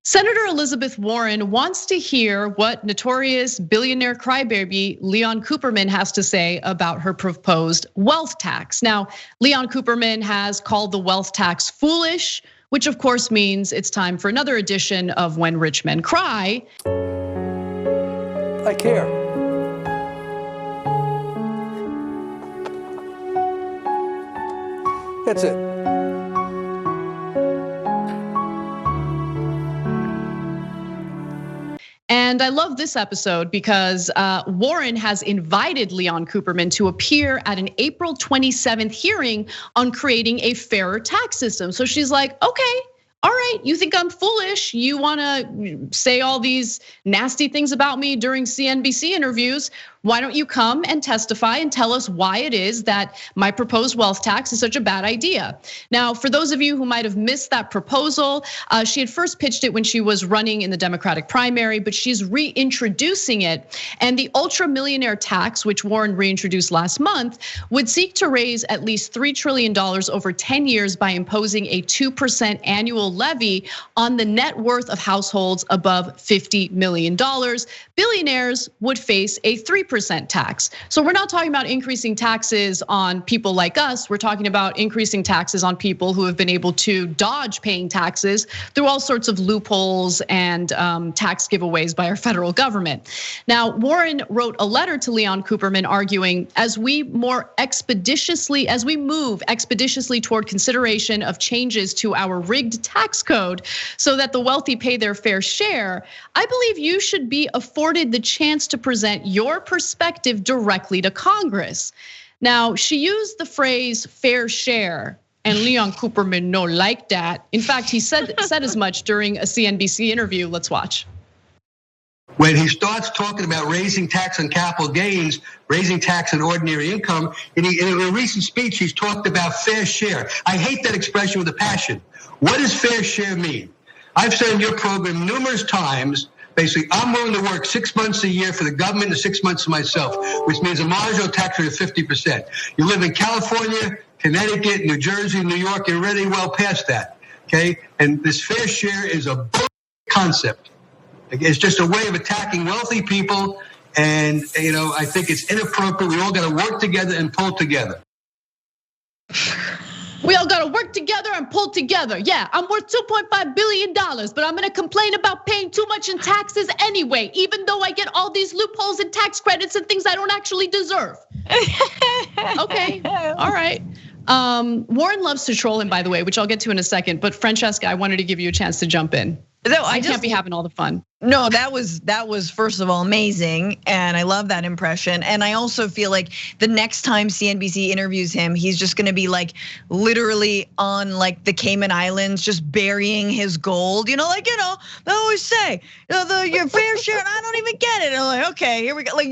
Senator Elizabeth Warren wants to hear what notorious billionaire crybaby Leon Cooperman has to say about her proposed wealth tax. Now, Leon Cooperman has called the wealth tax foolish, which of course means it's time for another edition of When Rich Men Cry. I care. That's it. And I love this episode because Warren has invited Leon Cooperman to appear at an April 27th hearing on creating a fairer tax system. So she's like, okay, all right, you think I'm foolish. You wanna say all these nasty things about me during CNBC interviews. Why don't you come and testify and tell us why it is that my proposed wealth tax is such a bad idea? Now, for those of you who might have missed that proposal, she had first pitched it when she was running in the Democratic primary, but she's reintroducing it. And the ultra millionaire tax, which Warren reintroduced last month, would seek to raise at least $3 trillion over 10 years by imposing a 2% annual levy on the net worth of households above $50 million. Billionaires would face a 3% tax. So we're not talking about increasing taxes on people like us. We're talking about increasing taxes on people who have been able to dodge paying taxes through all sorts of loopholes and tax giveaways by our federal government. Now, Warren wrote a letter to Leon Cooperman arguing, as we move expeditiously toward consideration of changes to our rigged tax code so that the wealthy pay their fair share, I believe you should be afforded the chance to present your perspective directly to Congress. Now, she used the phrase fair share, and Leon Cooperman no like that. In fact, he said as much during a CNBC interview. Let's watch. When he starts talking about raising tax on capital gains, raising tax on ordinary income, in a recent speech, he's talked about fair share. I hate that expression with a passion. What does fair share mean? I've said in your program numerous times, basically, I'm willing to work 6 months a year for the government and 6 months for myself, which means a marginal tax rate of 50%. You live in California, Connecticut, New Jersey, New York, you're already well past that, okay? And this fair share is a concept. It's just a way of attacking wealthy people, and I think it's inappropriate. We all got to work together and pull together. We all gotta work together and pull together. Yeah, I'm worth $2.5 billion, but I'm gonna complain about paying too much in taxes anyway, even though I get all these loopholes and tax credits and things I don't actually deserve. Okay, all right. Warren loves to troll him, by the way, which I'll get to in a second. But Francesca, I wanted to give you a chance to jump in. No, I can't be having all the fun. No, that was first of all amazing, and I love that impression. And I also feel like the next time CNBC interviews him, he's just gonna be like literally on like the Cayman Islands, just burying his gold. They always say, your fair share, and I don't even get it. And I'm like, okay, here we go. Like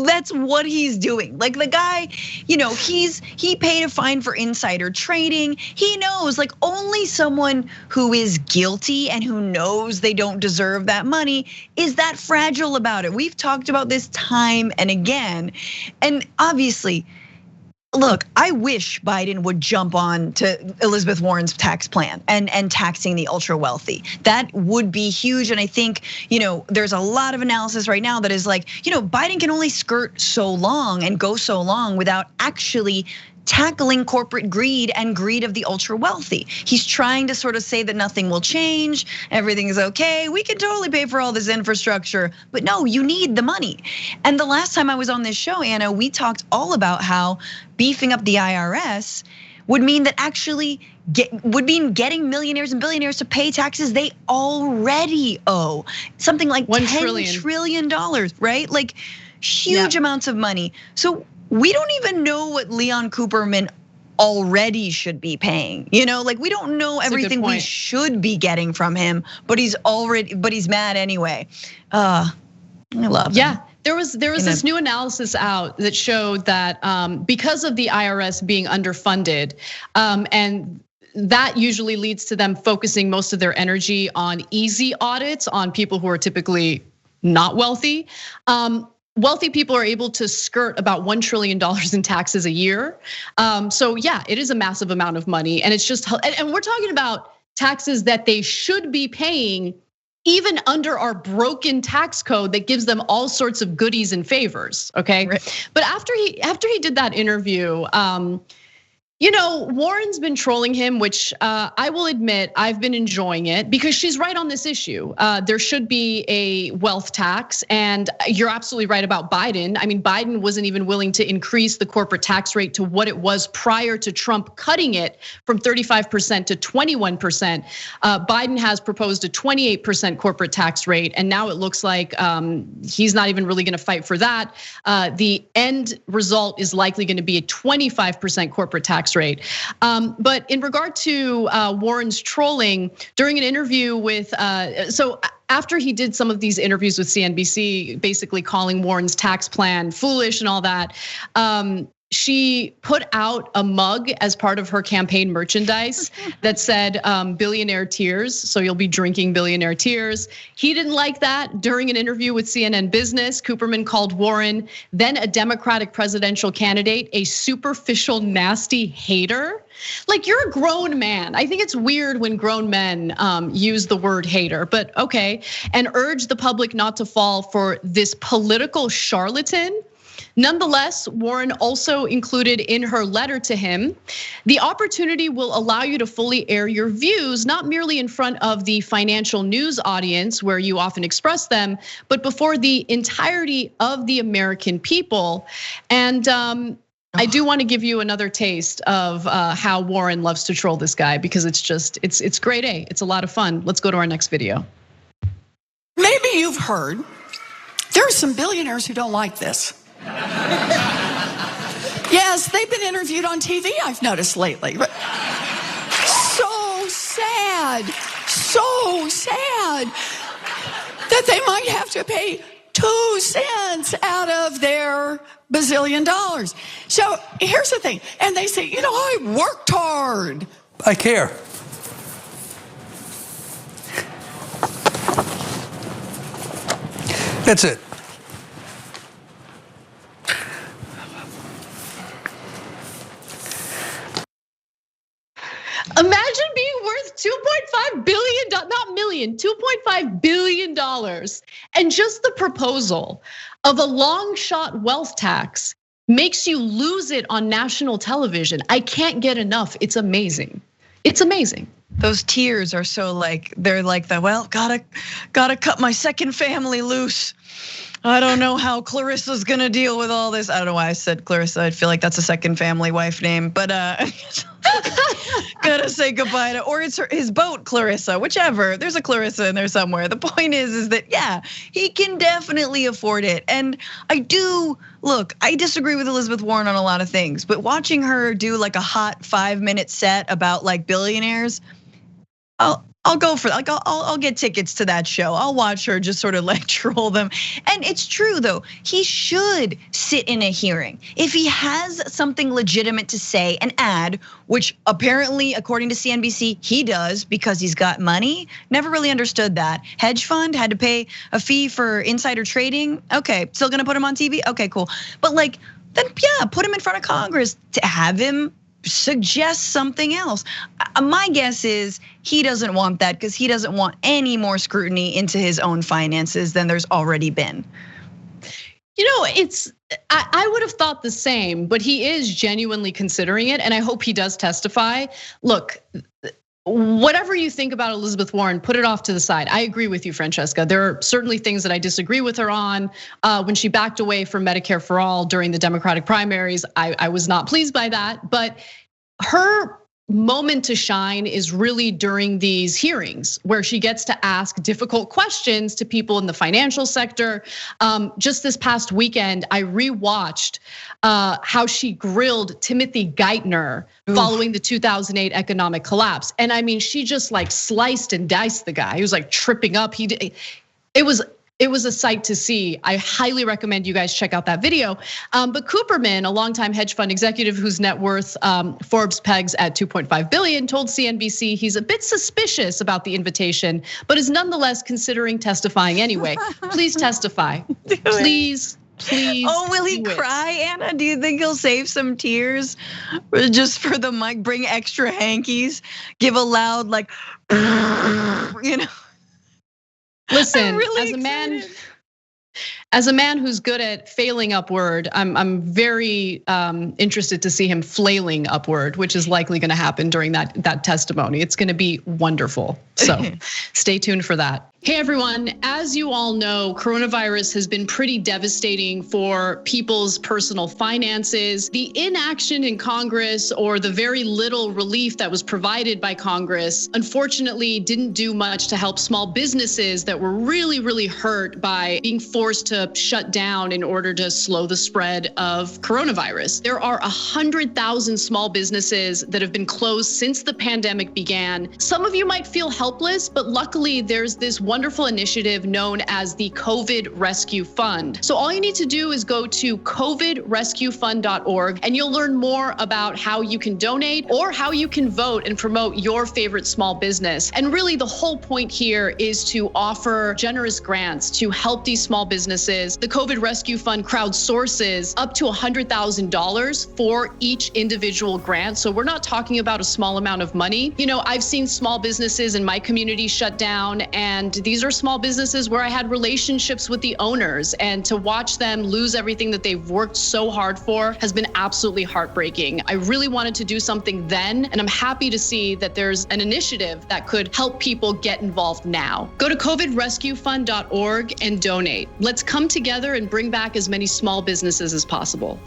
that's what he's doing. Like the guy, he paid a fine for insider trading. He knows, like only someone who is guilty and who knows they don't deserve that money is that fragile about it. We've talked about this time and again. And obviously, look, I wish Biden would jump on to Elizabeth Warren's tax plan and taxing the ultra wealthy. That would be huge. And I think, there's a lot of analysis right now that is like, Biden can only skirt so long and go so long without actually tackling corporate greed and greed of the ultra wealthy. He's trying to sort of say that nothing will change, everything is okay, we can totally pay for all this infrastructure, but no, you need the money. And the last time I was on this show, Anna, we talked all about how beefing up the IRS would mean that actually would mean getting millionaires and billionaires to pay taxes they already owe. Something like $10 trillion, right? Like huge amounts of money. So we don't even know what Leon Cooperman already should be paying. Like we don't know everything we should be getting from him, but he's mad anyway. I love him. Yeah. There was this new analysis out that showed that because of the IRS being underfunded, and that usually leads to them focusing most of their energy on easy audits on people who are typically not wealthy. Wealthy people are able to skirt about $1 trillion in taxes a year. So yeah, it is a massive amount of money, and it's just, and we're talking about taxes that they should be paying even under our broken tax code that gives them all sorts of goodies and favors, okay? Right. But after he did that interview, Warren's been trolling him, which I will admit I've been enjoying it because she's right on this issue. There should be a wealth tax, and you're absolutely right about Biden. I mean, Biden wasn't even willing to increase the corporate tax rate to what it was prior to Trump cutting it from 35% to 21%. Biden has proposed a 28% corporate tax rate, and now it looks like he's not even really gonna fight for that. The end result is likely gonna be a 25% corporate tax rate. But in regard to Warren's trolling during an interview with, so after he did some of these interviews with CNBC, basically calling Warren's tax plan foolish and all that, she put out a mug as part of her campaign merchandise that said billionaire tears. So you'll be drinking billionaire tears. He didn't like that. During an interview with CNN Business, Cooperman called Warren, then a Democratic presidential candidate, a superficial, nasty hater. Like, you're a grown man. I think it's weird when grown men use the word hater, but okay. And urged the public not to fall for this political charlatan. Nonetheless, Warren also included in her letter to him, the opportunity will allow you to fully air your views, not merely in front of the financial news audience where you often express them, but before the entirety of the American people. And I do want to give you another taste of how Warren loves to troll this guy, because it's grade A. It's a lot of fun. Let's go to our next video. Maybe you've heard there are some billionaires who don't like this. Yes, they've been interviewed on TV, I've noticed lately. But so sad that they might have to pay 2 cents out of their bazillion dollars. So here's the thing, and they say, I worked hard. I care. That's it. Imagine being worth $2.5 billion, not million, $2.5 billion. And just the proposal of a long shot wealth tax makes you lose it on national television. I can't get enough. It's amazing. It's amazing. Those tears are so like, they're like the, well, gotta cut my second family loose. I don't know how Clarissa's gonna deal with all this. I don't know why I said Clarissa. I feel like that's a second family wife name, but gotta say goodbye to, or it's his boat, Clarissa, whichever. There's a Clarissa in there somewhere. The point is that, yeah, he can definitely afford it. And I disagree with Elizabeth Warren on a lot of things, but watching her do like a hot 5-minute set about like billionaires, I'll go for like I'll get tickets to that show. I'll watch her just sort of like troll them. And it's true though, he should sit in a hearing. If he has something legitimate to say and add, which apparently according to CNBC, he does because he's got money. Never really understood that. Hedge fund had to pay a fee for insider trading. Okay, still gonna put him on TV? Okay, cool. But like, then yeah, put him in front of Congress to have him suggest something else. My guess is he doesn't want that because he doesn't want any more scrutiny into his own finances than there's already been. I would have thought the same, but he is genuinely considering it, and I hope he does testify. Look, whatever you think about Elizabeth Warren, put it off to the side. I agree with you, Francesca. There are certainly things that I disagree with her on. When she backed away from Medicare for All during the Democratic primaries, I was not pleased by that. But her moment to shine is really during these hearings where she gets to ask difficult questions to people in the financial sector. Just this past weekend, I rewatched how she grilled Timothy Geithner following the 2008 economic collapse. And I mean, she just like sliced and diced the guy. He was like tripping up. It was a sight to see. I highly recommend you guys check out that video. But Cooperman, a longtime hedge fund executive whose net worth Forbes pegs at 2.5 billion, told CNBC he's a bit suspicious about the invitation, but is nonetheless considering testifying anyway. Please testify, please. Oh, will he cry, Anna? Do you think he'll save some tears just for the mic? Bring extra hankies, give a loud like, Listen, really as a man who's good at failing upward, I'm very interested to see him flailing upward, which is likely going to happen during that testimony. It's going to be wonderful. So stay tuned for that. Hey everyone, as you all know, coronavirus has been pretty devastating for people's personal finances. The inaction in Congress or the very little relief that was provided by Congress, unfortunately, didn't do much to help small businesses that were really, really hurt by being forced to shut down in order to slow the spread of coronavirus. There are 100,000 small businesses that have been closed since the pandemic began. Some of you might feel helpless, but luckily there's this wonderful initiative known as the COVID Rescue Fund. So all you need to do is go to covidrescuefund.org and you'll learn more about how you can donate or how you can vote and promote your favorite small business. And really the whole point here is to offer generous grants to help these small businesses. The COVID Rescue Fund crowdsources up to $100,000 for each individual grant. So we're not talking about a small amount of money. You know, I've seen small businesses in my community shut down, and these are small businesses where I had relationships with the owners, and to watch them lose everything that they've worked so hard for has been absolutely heartbreaking. I really wanted to do something then, and I'm happy to see that there's an initiative that could help people get involved now. Go to covidrescuefund.org and donate. Let's come together and bring back as many small businesses as possible.